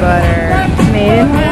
butter made in Hawaii.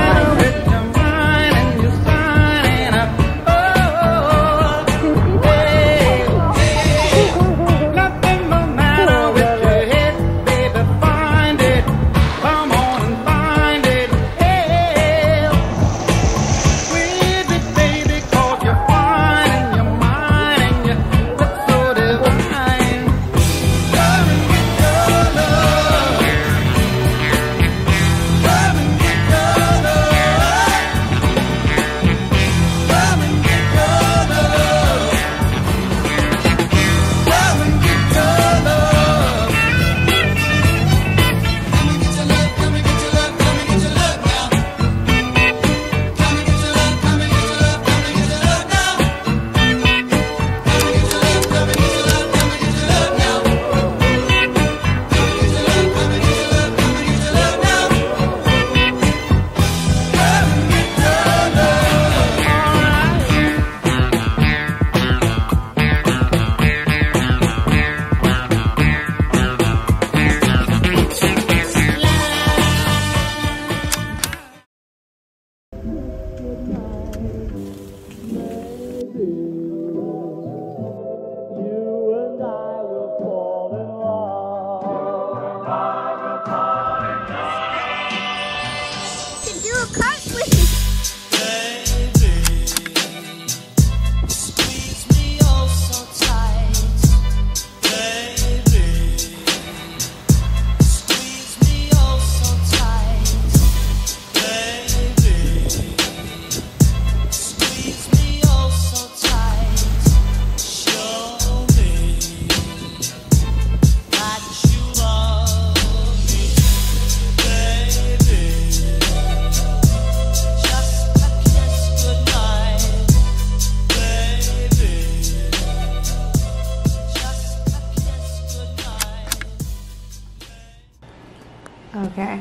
Okay.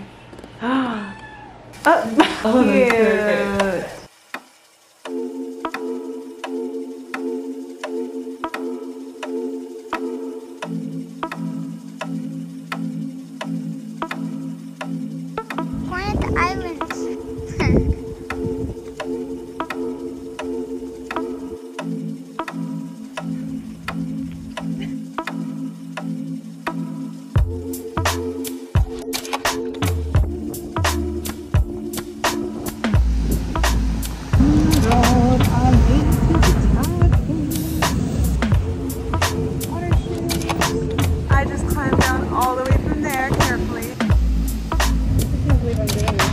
Oh, cute. One of the islands. I just climbed down all the way from there carefully. I can't believe I'm doing this.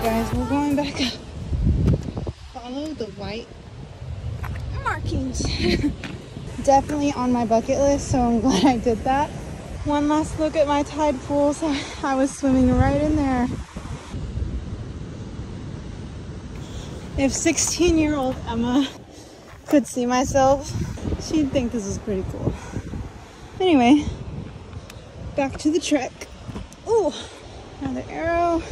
Guys, we're going back up. Follow the white markings. Definitely on my bucket list, so I'm glad I did that. One last look at my tide pools. I was swimming right in there. If 16-year-old Emma could see myself, she'd think this is pretty cool. Anyway, back to the trek. Ooh, another arrow.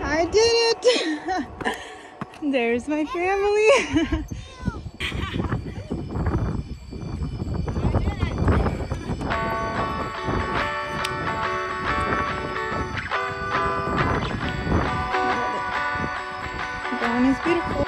I did it! There's my family. Brown is beautiful.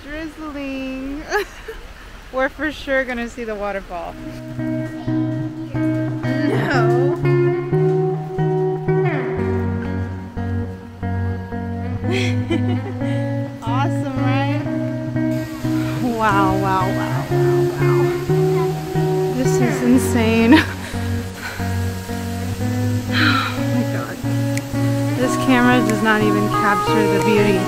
Drizzling. We're for sure gonna see the waterfall. No. Wow, wow, wow, wow, wow. This is insane. Oh my god. This camera does not even capture the beauty.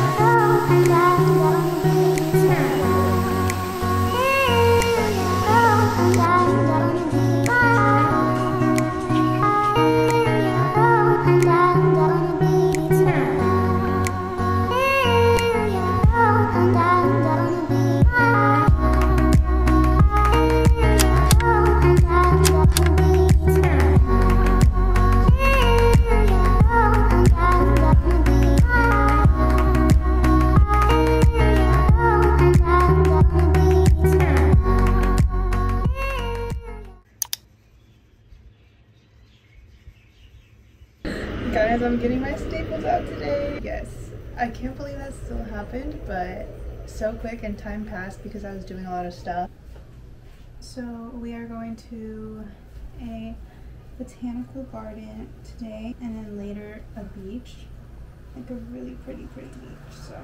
Guys, I'm getting my staples out today. Yes, I can't believe that still happened, but so quick and time passed because I was doing a lot of stuff. So we are going to a botanical garden today and then later a beach, like a really pretty beach. So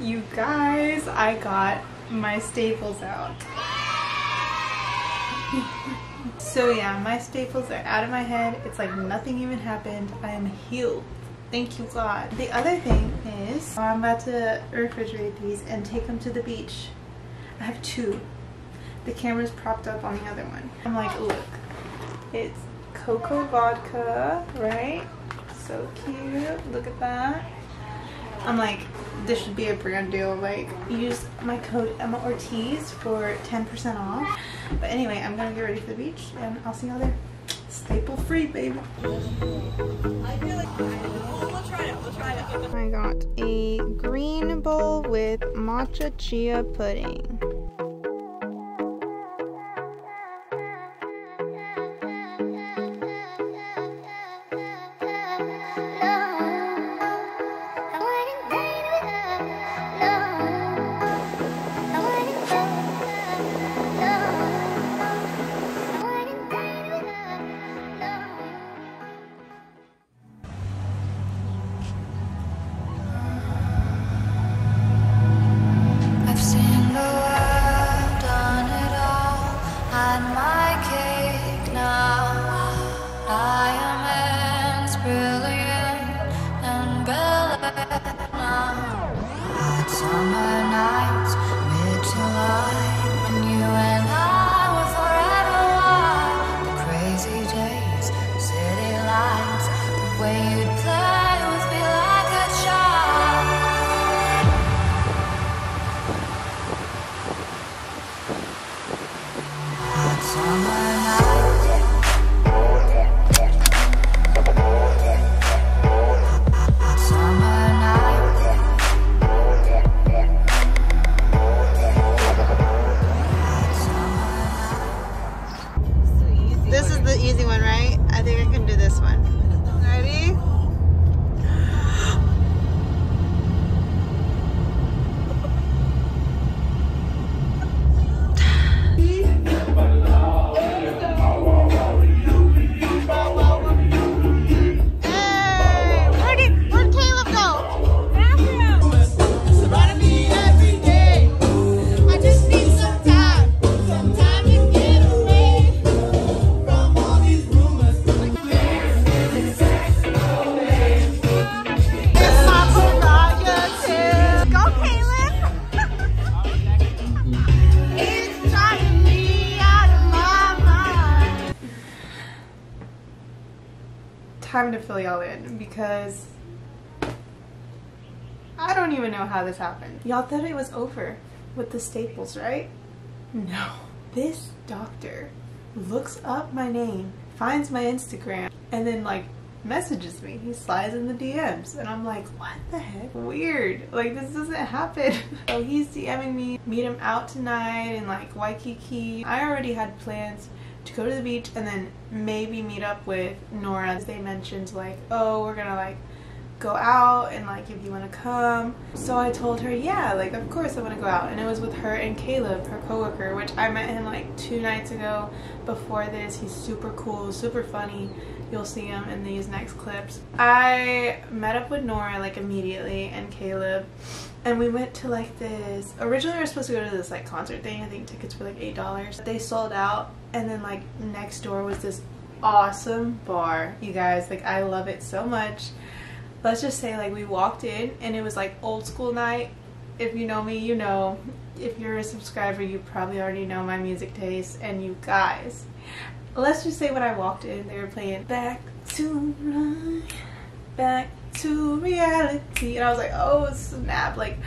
you guys, I got my staples out. So yeah, my staples are out of my head. It's like nothing even happened. I am healed. Thank you, God. The other thing is I'm about to refrigerate these and take them to the beach. I have two. The camera's propped up on the other one. I'm like, look, it's cocoa vodka, right? So cute. Look at that. I'm like, this should be a brand deal. Like, use my code Emma Ortiz for 10% off. But anyway, I'm gonna get ready for the beach and I'll see y'all there. Staple free, baby. I got a green bowl with matcha chia pudding. Summer nights, mid-July, when you and I were forever wild. The crazy days, city lights, the way you'd play with me like a child. Hot summer nights. Hot summer nights. This is the easy one, right? I think I can do this one. Ready? Time to fill y'all in because I don't even know how this happened. Y'all thought it was over with the staples, right? No. This doctor looks up my name, finds my Instagram, and then like messages me. He slides in the DMs and I'm like, what the heck? Weird. Like, this doesn't happen. So he's DMing me, meet him out tonight in like Waikiki. I already had plans to go to the beach and then maybe meet up with Nora. They mentioned like, oh, we're gonna like go out and like if you want to come. So I told her, yeah, like of course I want to go out. And it was with her and Caleb, her coworker, which I met him like 2 nights ago. Before this, he's super cool, super funny. You'll see him in these next clips. I met up with Nora like immediately and Caleb, and we went to like this, originally we were supposed to go to this like concert thing. I think tickets were like $8. They sold out, and then like next door was this awesome bar, you guys. Like I love it so much. Let's just say like we walked in and it was like old school night. If you know me, you know. If you're a subscriber, you probably already know my music taste. And you guys, let's just say when I walked in, they were playing Back to Life, Back to Reality, and I was like, oh snap, like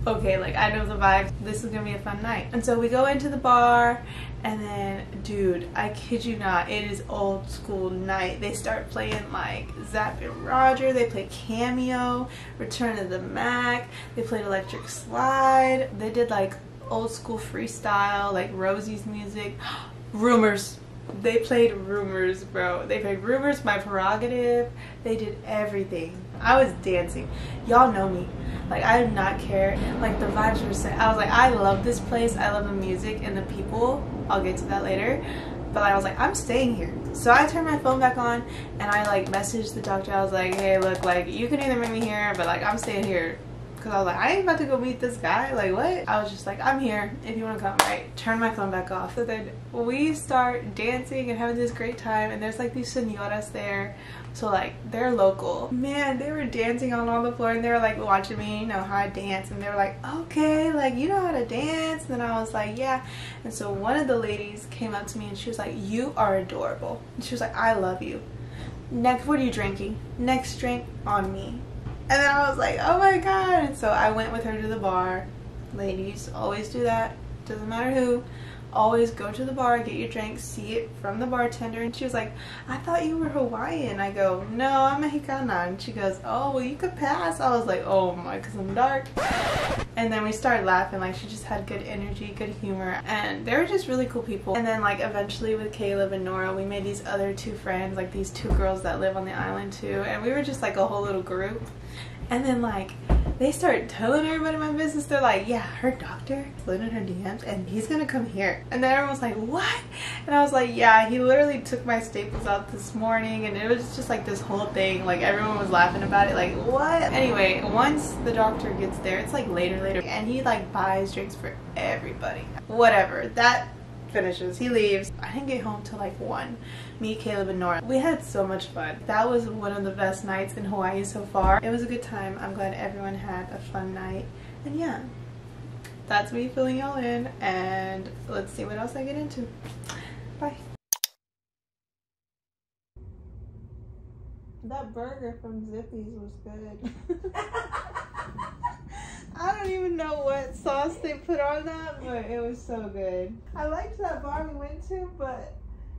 okay, like I know the vibe, this is gonna be a fun night. And so we go into the bar, and then dude, I kid you not, it is old school night. They start playing like Zapp and Roger, they play Cameo, Return of the Mac, they played Electric Slide, they did like old school freestyle, like Rosie's music. Rumors, they played Rumors, bro. They played Rumors, My Prerogative. They did everything. I was dancing. Y'all know me. Like I did not care. Like the vibes were set. I was like, I love this place. I love the music and the people. I'll get to that later. But I was like, I'm staying here. So I turned my phone back on and I like messaged the doctor. I was like, hey, look, like you can either meet me here, but like I'm staying here. Cause I was like, I ain't about to go meet this guy. Like what? I was just like, I'm here if you want to come, right? Turn my phone back off. So then we start dancing and having this great time, and there's like these senoras there. So like they're local. Man, they were dancing on the floor, and they were like watching me, you know, how I dance, and they were like, okay, like you know how to dance. And then I was like, yeah. And so one of the ladies came up to me and she was like, you are adorable. And she was like, I love you. Next, what are you drinking? Next drink on me. And then I was like, oh my god. And so I went with her to the bar. Ladies, always do that. Doesn't matter who. Always go to the bar, get your drink, see it from the bartender. And she was like, I thought you were Hawaiian. I go, no, I'm Mexicana. And she goes, oh, well, you could pass. I was like, oh my, because I'm dark. And then we started laughing. Like she just had good energy, good humor, and they were just really cool people. And then like eventually with Caleb and Nora, we made these other 2 friends, like these 2 girls that live on the island too, and we were just like a whole little group. And then like they started telling everybody my business. They're like, yeah, her doctor slid in her DMs and he's gonna come here. And then everyone was like, what? And I was like, yeah, he literally took my staples out this morning. And it was just like this whole thing. Like everyone was laughing about it, like what? Anyway, once the doctor gets there, it's like later and he like buys drinks for everybody. Whatever, that finishes, he leaves. I didn't get home till like 1. Me, Caleb, and Nora. We had so much fun. That was one of the best nights in Hawaii so far. It was a good time. I'm glad everyone had a fun night. And yeah, that's me filling y'all in, and let's see what else I get into. Bye. That burger from Zippy's was good. I don't even know what sauce they put on that, but it was so good. I liked that bar we went to, but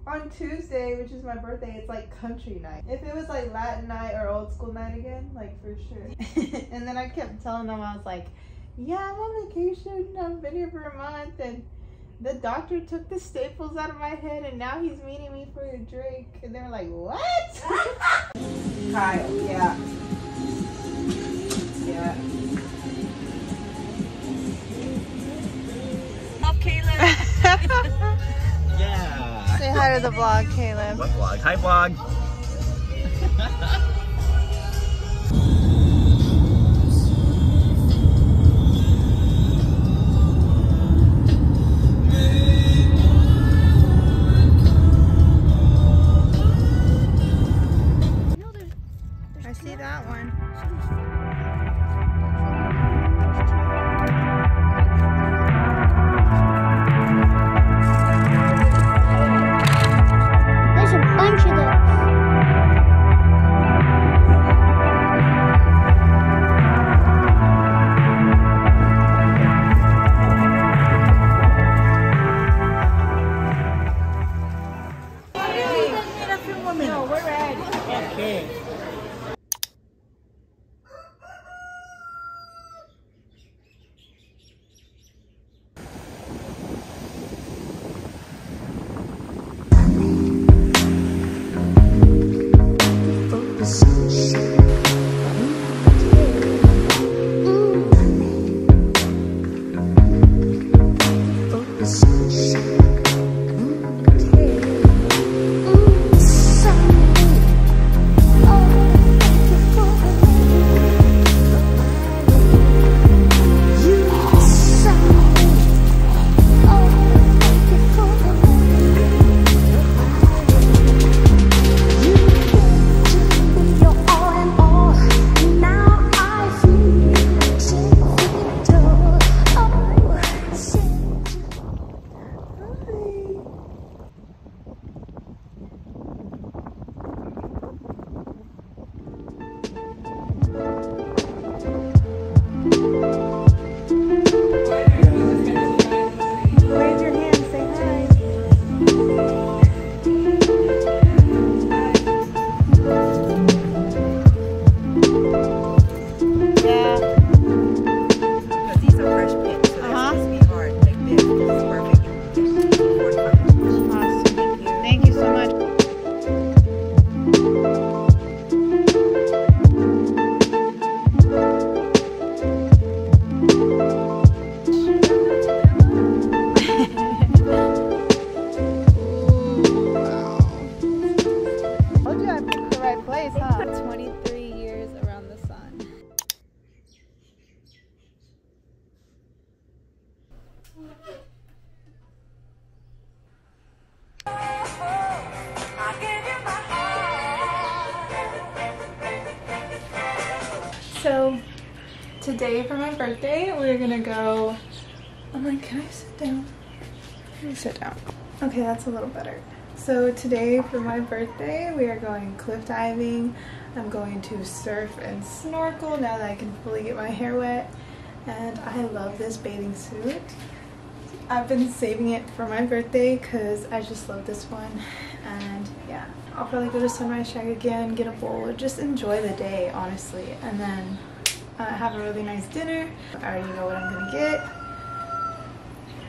on Tuesday, which is my birthday, it's like country night. If it was like Latin night or old school night again, like for sure. And then I kept telling them, I was like, yeah, I'm on vacation. I've been here for a month, and the doctor took the staples out of my head, and now he's meeting me for a drink. And they were like, what? Kyle, yeah. Yeah. Yeah. Say hi to the vlog, Caleb. What vlog? Hi, vlog. I see that one. There's a bunch of those. No, we're ready. Okay. place, huh? 23 years around the sun. So today for my birthday, we're gonna go. I'm like, can I sit down? Can you sit down? Okay, that's a little better. So today for my birthday, we are going cliff diving. I'm going to surf and snorkel now that I can fully get my hair wet. And I love this bathing suit. I've been saving it for my birthday because I just love this one. And yeah, I'll probably go to Sunrise Shack again, get a bowl, just enjoy the day, honestly. And then have a really nice dinner. I already know what I'm gonna get.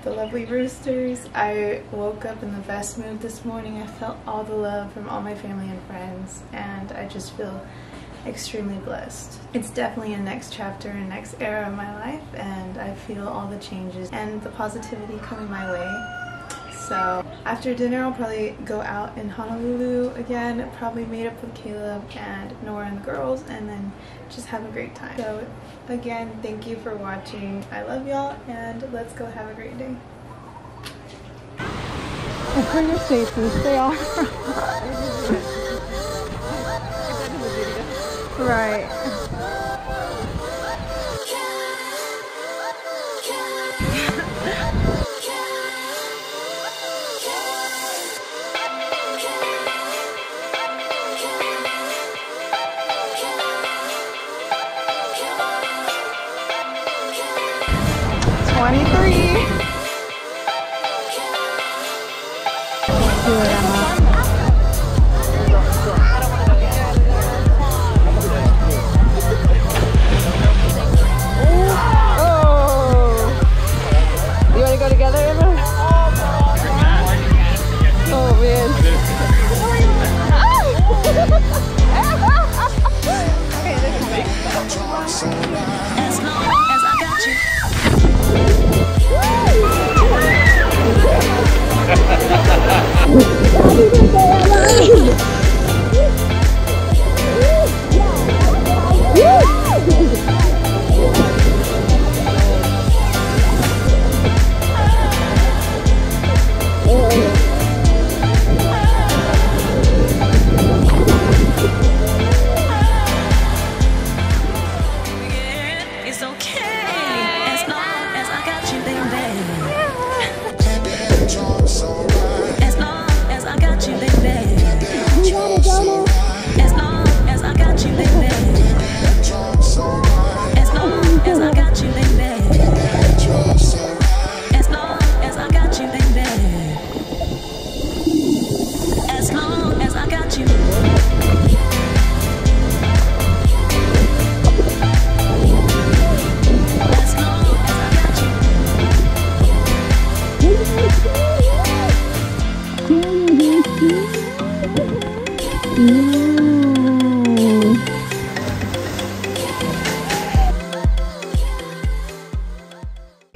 The lovely roosters. I woke up in the best mood this morning. I felt all the love from all my family and friends, and I just feel extremely blessed. It's definitely a next chapter and next era of my life, and I feel all the changes and the positivity coming my way. So after dinner, I'll probably go out in Honolulu again, probably meet up with Caleb and Nora and the girls, and then just have a great time. So again, thank you for watching. I love y'all, and let's go have a great day. And for your safety, stay off. Right.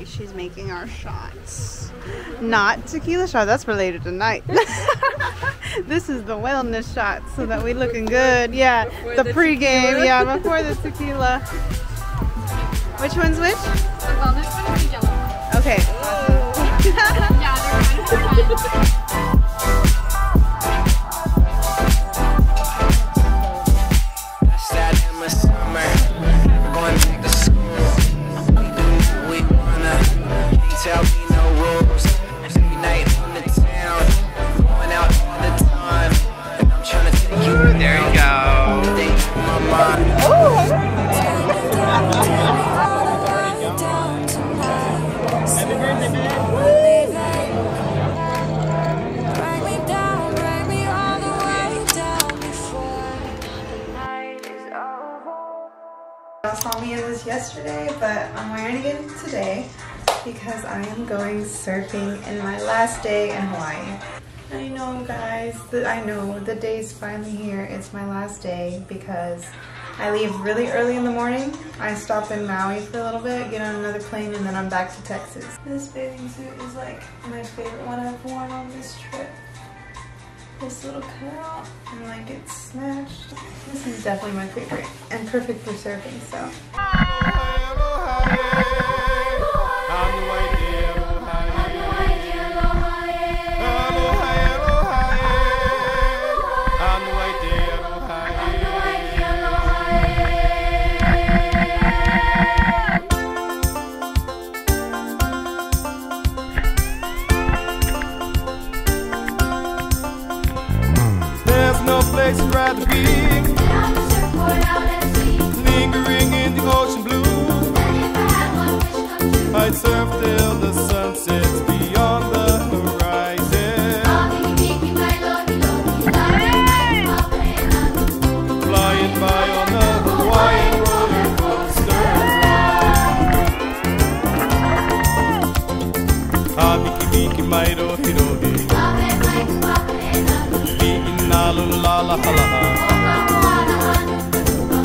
She's making our shots. Not tequila shot, that's related tonight. This is the wellness shot so that we looking good. Yeah, the pregame, yeah, before the tequila. Which one's which? The wellness one or the yellow one? Okay. Yeah, they're kind of fun. Y'all saw me in this yesterday, but I'm wearing it again today because I am going surfing in my last day in Hawaii. I know, guys, I know the day's finally here. It's my last day because I leave really early in the morning. I stop in Maui for a little bit, get on another plane, and then I'm back to Texas. This bathing suit is like my favorite one I've worn on this trip. this little cutout and like it's smashed. This is definitely my favorite and perfect for surfing, so. Place I'd rather be. Lingering in the ocean blue. I'd surf till the sun sets beyond the horizon. Flying by on the Hawaiian roller coaster. Habiki biki mairo hirohi. La la la la la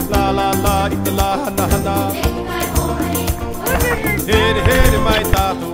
la la la itala hana hana here here mai tatu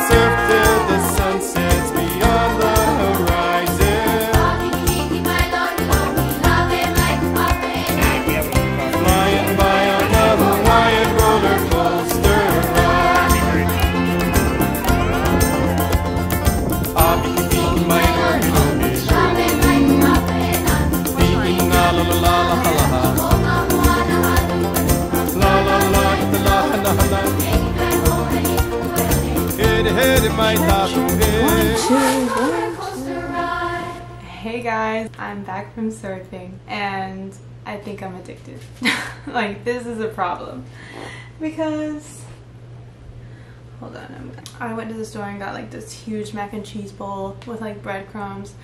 surf till the sun sets beyond the horizon. Flying by on the Hawaiian roller coaster ride. Abiki mai no hirohi. Biki na la la la la la la la la la la la. Hey guys, I'm back from surfing and I think I'm addicted. Like, this is a problem because, hold on, I went to the store and got like this huge mac and cheese bowl with like breadcrumbs,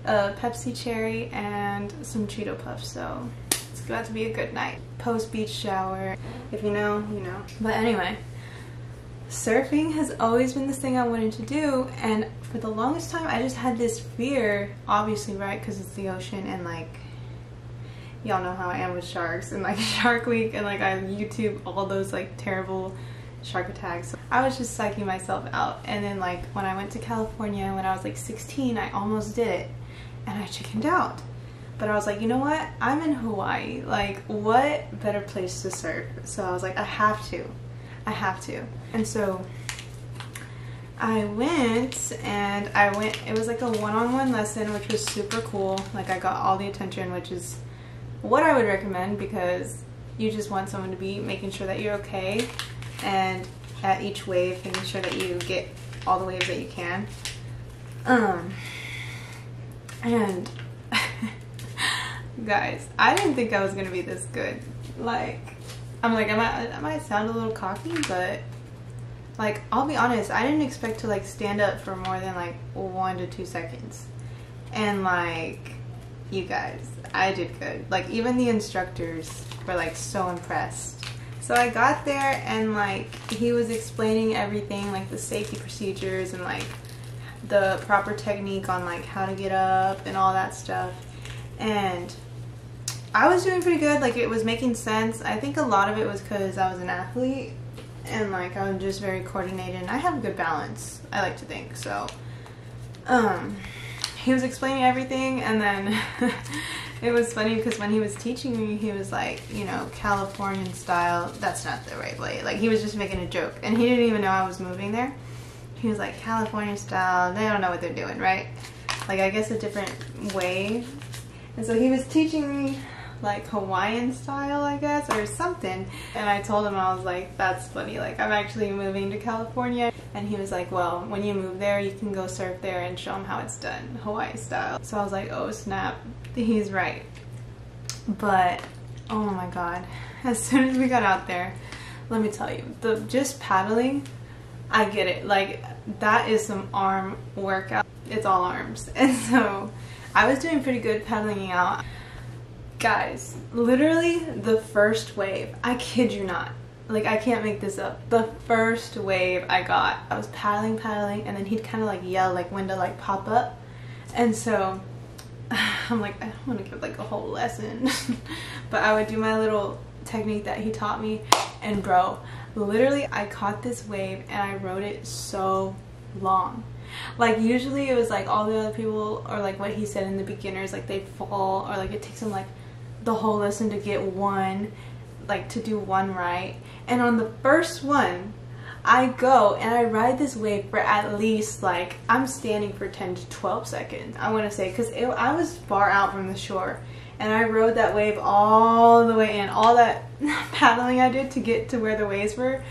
a Pepsi cherry, and some Cheeto Puffs, so it's about to be a good night. Post beach shower, if you know, you know. But anyway, surfing has always been this thing I wanted to do, and for the longest time I just had this fear, obviously, right, because it's the ocean and like y'all know how I am with sharks and like Shark Week, and like I YouTube all those like terrible shark attacks. I was just psyching myself out, and then like when I went to California when I was like 16, I almost did it and I chickened out. But I was like, you know what, I'm in Hawaii, like what better place to surf? So I was like, I have to. And so I went, it was like a one-on-one lesson, which was super cool. Like I got all the attention, which is what I would recommend, because you just want someone to be making sure that you're okay, and at each wave making sure that you get all the waves that you can. And guys, I didn't think I was gonna be this good. Like, I'm like, I might sound a little cocky, but like, I'll be honest, I didn't expect to like stand up for more than like 1 to 2 seconds. And like, you guys, I did good. Like, even the instructors were like so impressed. So I got there and like, he was explaining everything, like the safety procedures and like the proper technique on like how to get up and all that stuff. And I was doing pretty good, like it was making sense. I think a lot of it was because I was an athlete and like I'm just very coordinated and I have a good balance, I like to think. So he was explaining everything, and then it was funny because when he was teaching me, he was like, you know, Californian style, that's not the right way. Like, he was just making a joke and he didn't even know I was moving there. He was like, California style, they don't know what they're doing, right? Like, I guess a different way. And so he was teaching me like Hawaiian style, I guess, or something. And I told him, I was like, that's funny, like I'm actually moving to California. And he was like, well, when you move there, you can go surf there and show him how it's done, Hawaii style. So I was like, oh snap, he's right. But oh my god, as soon as we got out there, let me tell you, just paddling, I get it. Like, that is some arm workout. It's all arms. And so I was doing pretty good paddling out. Guys, literally the first wave, I kid you not, like, I can't make this up, the first wave I got, I was paddling, and then he'd kind of like yell like when to like pop up. And so I'm like, I don't want to give like a whole lesson but I would do my little technique that he taught me, and bro, literally I caught this wave and I rode it so long. Like, usually it was like all the other people, or like what he said in the beginners, like they fall, or like it takes them like the whole lesson to get one, like to do one right. And on the first one, I go and I ride this wave for at least, like, I'm standing for 10 to 12 seconds, I want to say, because I was far out from the shore, and I rode that wave all the way in. All that paddling I did to get to where the waves were,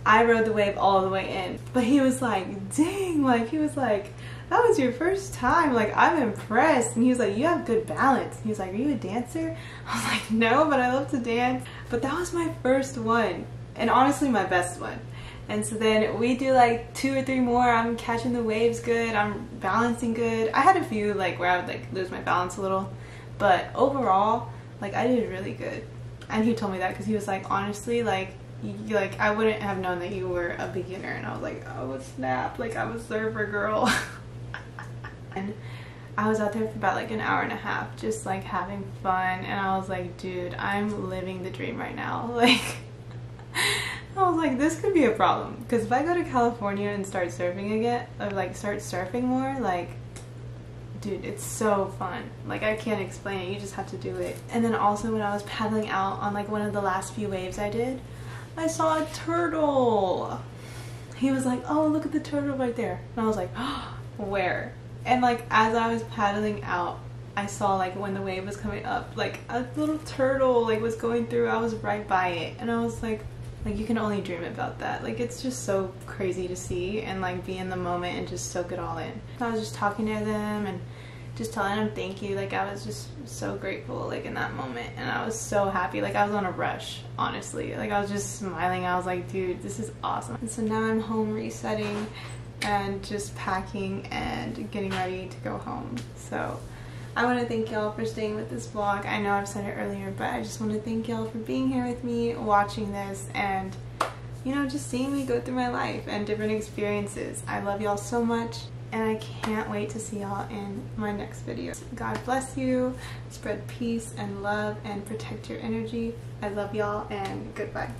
I rode the wave all the way in. But he was like, dang, like, he was like, that was your first time, like, I'm impressed. And he was like, you have good balance. And he was like, are you a dancer? I was like, no, but I love to dance. But that was my first one, and honestly my best one. And so then we do like 2 or 3 more. I'm catching the waves good, I'm balancing good. I had a few like where I would like lose my balance a little, but overall, like, I did really good. And he told me that because he was like, honestly, like I wouldn't have known that you were a beginner. And I was like, oh snap, like, I'm a surfer girl. And I was out there for about like an hour and a half just like having fun, and I was like, dude, I'm living the dream right now. Like, I was like, this could be a problem, because if I go to California and start surfing again, or like start surfing more, like, dude, it's so fun. Like, I can't explain it, you just have to do it. And then also when I was paddling out on like one of the last few waves I did, I saw a turtle. He was like, oh, look at the turtle right there. And I was like, oh, where? And like, as I was paddling out, I saw like when the wave was coming up, like a little turtle like was going through. I was right by it, and I was like, you can only dream about that. Like, it's just so crazy to see and like be in the moment and just soak it all in. I was just talking to them and just telling them thank you. Like, I was just so grateful like in that moment, and I was so happy. Like, I was on a rush, honestly. Like, I was just smiling. I was like, dude, this is awesome. And so now I'm home resetting and just packing and getting ready to go home. So I want to thank y'all for staying with this vlog. I know I've said it earlier, but I just want to thank y'all for being here with me, watching this, and, you know, just seeing me go through my life and different experiences. I love y'all so much, and I can't wait to see y'all in my next video. God bless you, spread peace and love, and protect your energy. I love y'all, and goodbye.